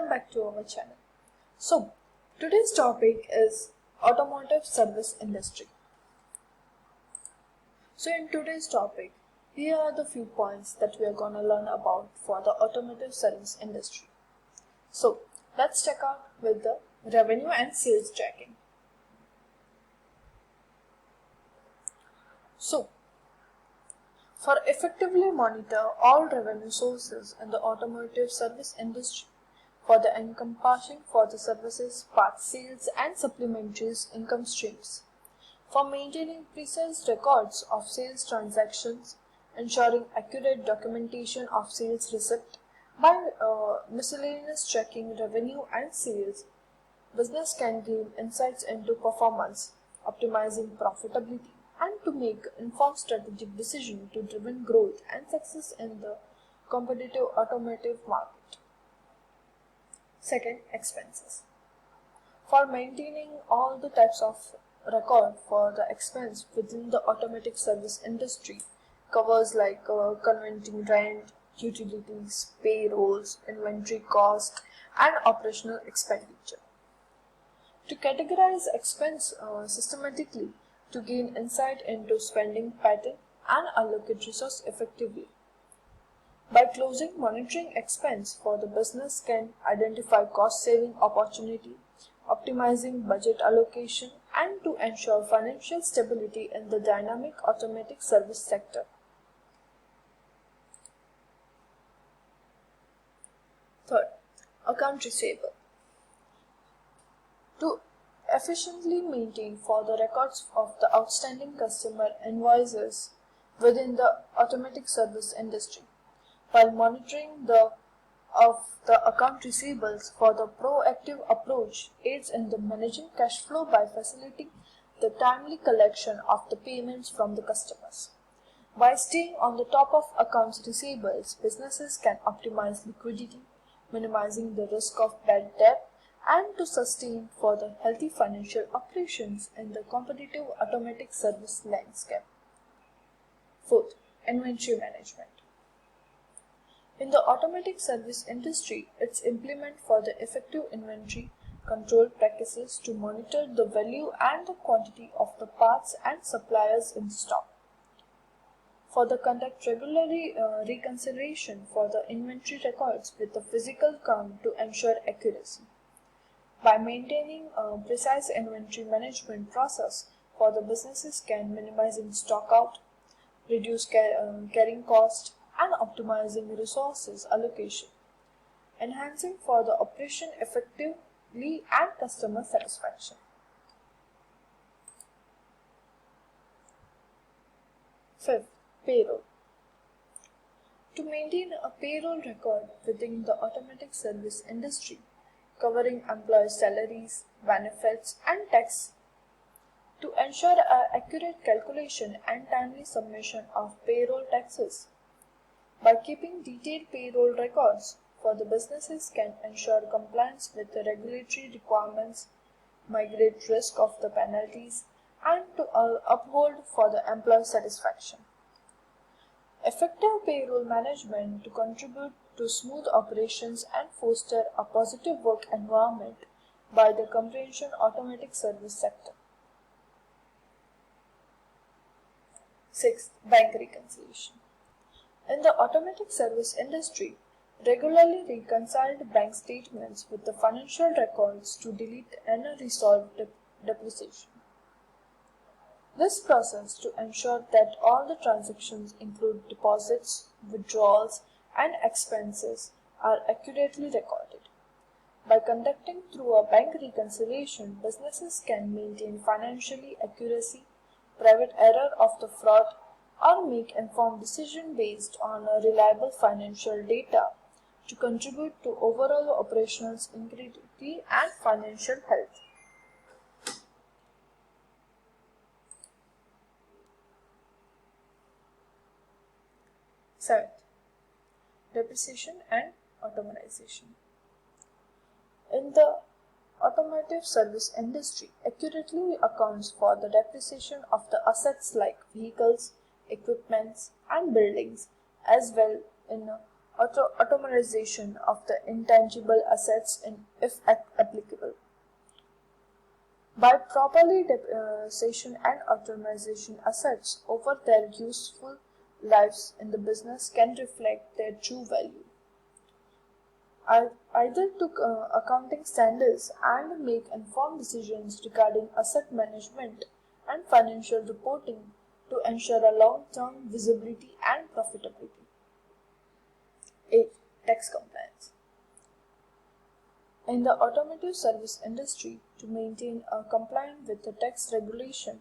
welcome back to our channel. So, today's topic is automotive service industry. So, in today's topic, here are the few points that we are going to learn about for the automotive service industry. So, let's check out with the revenue and sales tracking. So, for effectively monitor all revenue sources in the automotive service industry, for the encompassing for the services, parts sales and supplementary income streams, for maintaining precise records of sales transactions, ensuring accurate documentation of sales receipt by miscellaneous tracking revenue and sales, business can gain insights into performance, optimizing profitability, and to make informed strategic decisions to driven growth and success in the competitive automotive market. Second, expenses. For maintaining all the types of record for the expense within the automotive service industry covers like converting rent, utilities, payrolls, inventory cost, and operational expenditure. To categorize expense systematically to gain insight into spending pattern and allocate resource effectively. By closely monitoring expense for the business can identify cost saving opportunity, optimizing budget allocation, and to ensure financial stability in the dynamic automotive service sector. Third, account receivable. To efficiently maintain for the records of the outstanding customer invoices within the automotive service industry, while monitoring the account receivables for the proactive approach aids in the managing cash flow by facilitating the timely collection of the payments from the customers. By staying on the top of accounts receivables, businesses can optimize liquidity, minimizing the risk of bad debt, and to sustain for the healthy financial operations in the competitive automotive service landscape. Fourth, inventory management. In the automotive service industry, it's implement for the effective inventory control practices to monitor the value and the quantity of the parts and suppliers in stock. For the conduct regularly reconciliation for the inventory records with the physical count to ensure accuracy. By maintaining a precise inventory management process for the businesses can minimizing stock out, reduce carrying cost, and optimizing resources allocation, enhancing for the operation effectively and customer satisfaction. Fifth, payroll. To maintain a payroll record within the automotive service industry, covering employee salaries, benefits, and tax, to ensure accurate calculation and timely submission of payroll taxes. By keeping detailed payroll records for the businesses can ensure compliance with the regulatory requirements, mitigate risk of the penalties, and to uphold for the employee satisfaction. Effective payroll management to contribute to smooth operations and foster a positive work environment by the comprehensive automotive service sector. Sixth, bank reconciliation. In the automotive service industry, regularly reconciled bank statements with the financial records to delete any resolved depreciation. This process to ensure that all the transactions include deposits, withdrawals, and expenses are accurately recorded. By conducting through a bank reconciliation, businesses can maintain financially accuracy, prevent error of the fraud, or make informed decision based on a reliable financial data to contribute to overall operational integrity and financial health. Seventh, depreciation and automation. In the automotive service industry, accurately accounts for the depreciation of the assets like vehicles, equipments, and buildings, as well in automation of the intangible assets if applicable. By properly depreciation and automation assets over their useful lives in the business can reflect their true value. Either to accounting standards and make informed decisions regarding asset management and financial reporting to ensure a long-term visibility and profitability. 8. Tax compliance. In the automotive service industry, to maintain a compliance with the tax regulation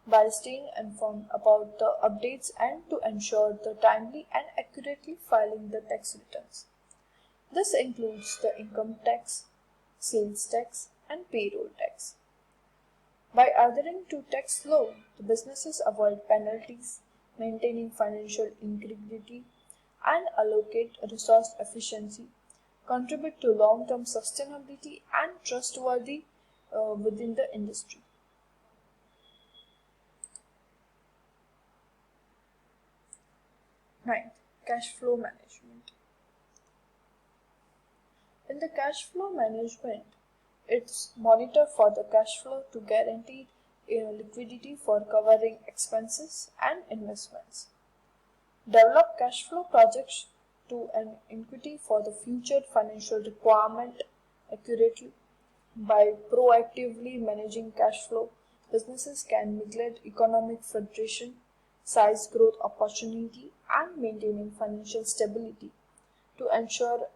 by staying informed about the updates and to ensure the timely and accurately filing the tax returns. This includes the income tax, sales tax, and payroll tax. By adhering to tax law, the businesses avoid penalties, maintaining financial integrity, and allocate resource efficiency, contribute to long-term sustainability and trustworthy within the industry. Ninth, cash flow management. In the cash flow management, it's monitor for the cash flow to guarantee liquidity for covering expenses and investments. Develop cash flow projects to an equity for the future financial requirement accurately. By proactively managing cash flow, businesses can neglect economic fluctuation, size growth opportunity, and maintaining financial stability to ensure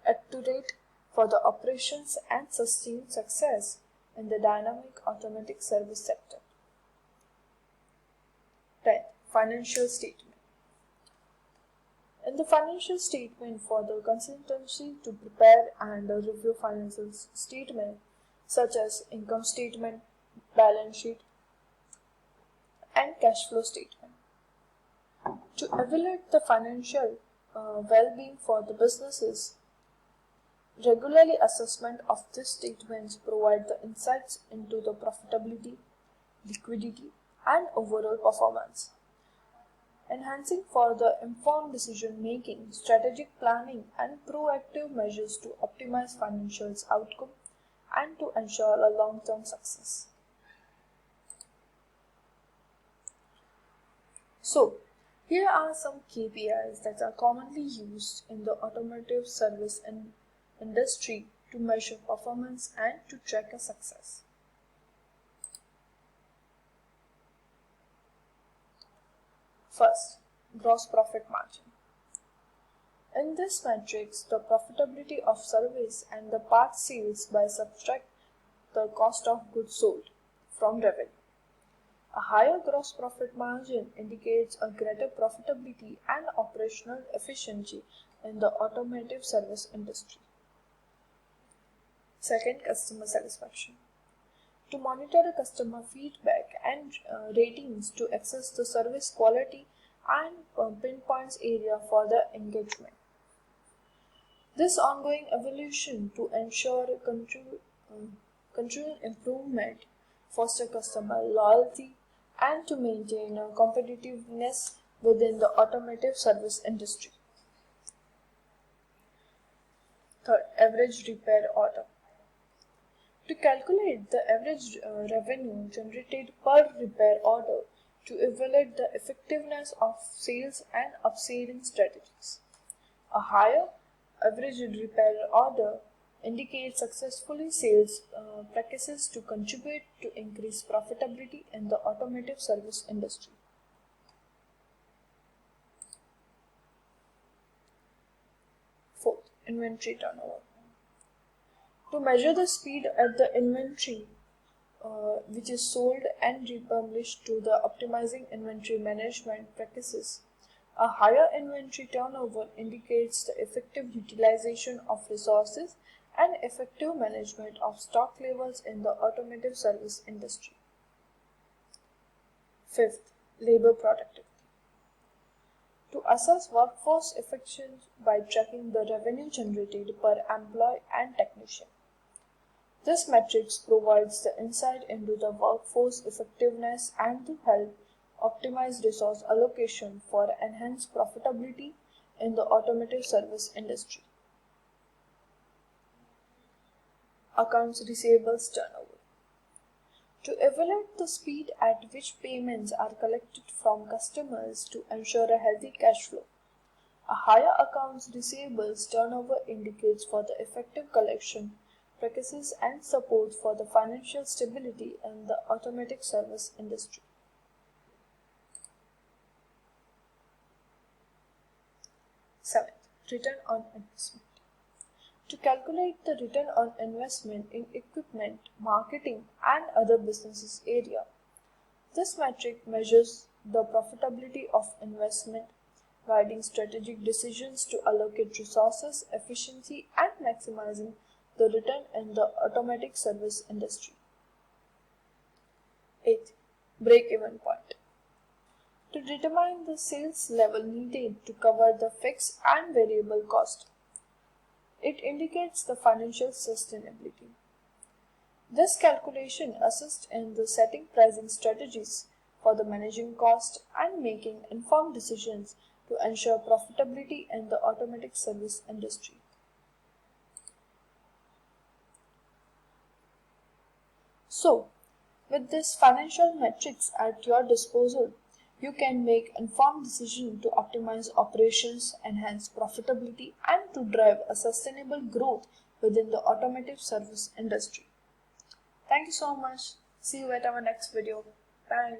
accurate for the operations and sustained success in the dynamic automatic service sector. 10. Financial statement. In the financial statement for the consultancy to prepare and review financial statement such as income statement, balance sheet, and cash flow statement. To evaluate the financial well-being for the businesses, regularly assessment of these statements provide the insights into the profitability, liquidity, and overall performance. Enhancing for the informed decision making, strategic planning, and proactive measures to optimize financials outcome and to ensure a long-term success. So, here are some KPIs that are commonly used in the automotive service industry to measure performance and to track a success. First, gross profit margin. In this matrix, the profitability of service and the part sales by subtract the cost of goods sold from revenue. A higher gross profit margin indicates a greater profitability and operational efficiency in the automotive service industry. Second, customer satisfaction. To monitor the customer feedback and ratings to assess the service quality and pinpoints area for the engagement. This ongoing evolution to ensure continual improvement, foster customer loyalty, and to maintain competitiveness within the automotive service industry. Third, average repair order. To calculate the average revenue generated per repair order to evaluate the effectiveness of sales and upselling strategies. A higher average repair order indicates successfully sales practices to contribute to increase profitability in the automotive service industry. Fourth, inventory turnover. To measure the speed at the inventory which is sold and republished to the optimizing inventory management practices, a higher inventory turnover indicates the effective utilization of resources and effective management of stock levels in the automotive service industry. Fifth, labor productivity. To assess workforce efficiency by tracking the revenue generated per employee and technician. This matrix provides the insight into the workforce effectiveness and to help optimize resource allocation for enhanced profitability in the automotive service industry. Accounts receivables turnover. To evaluate the speed at which payments are collected from customers to ensure a healthy cash flow. A higher accounts receivables turnover indicates for the effective collection practices and support for the financial stability in the automotive service industry. Seventh, return on investment. To calculate the return on investment in equipment, marketing, and other businesses area, this metric measures the profitability of investment, guiding strategic decisions to allocate resources, efficiency, and maximizing the return in the automotive service industry. 8th, break-even point. To determine the sales level needed to cover the fixed and variable cost, it indicates the financial sustainability. This calculation assists in the setting pricing strategies for the managing cost and making informed decisions to ensure profitability in the automotive service industry. So, with these financial metrics at your disposal, you can make informed decisions to optimize operations, enhance profitability, and to drive a sustainable growth within the automotive service industry. Thank you so much. See you at our next video. Bye.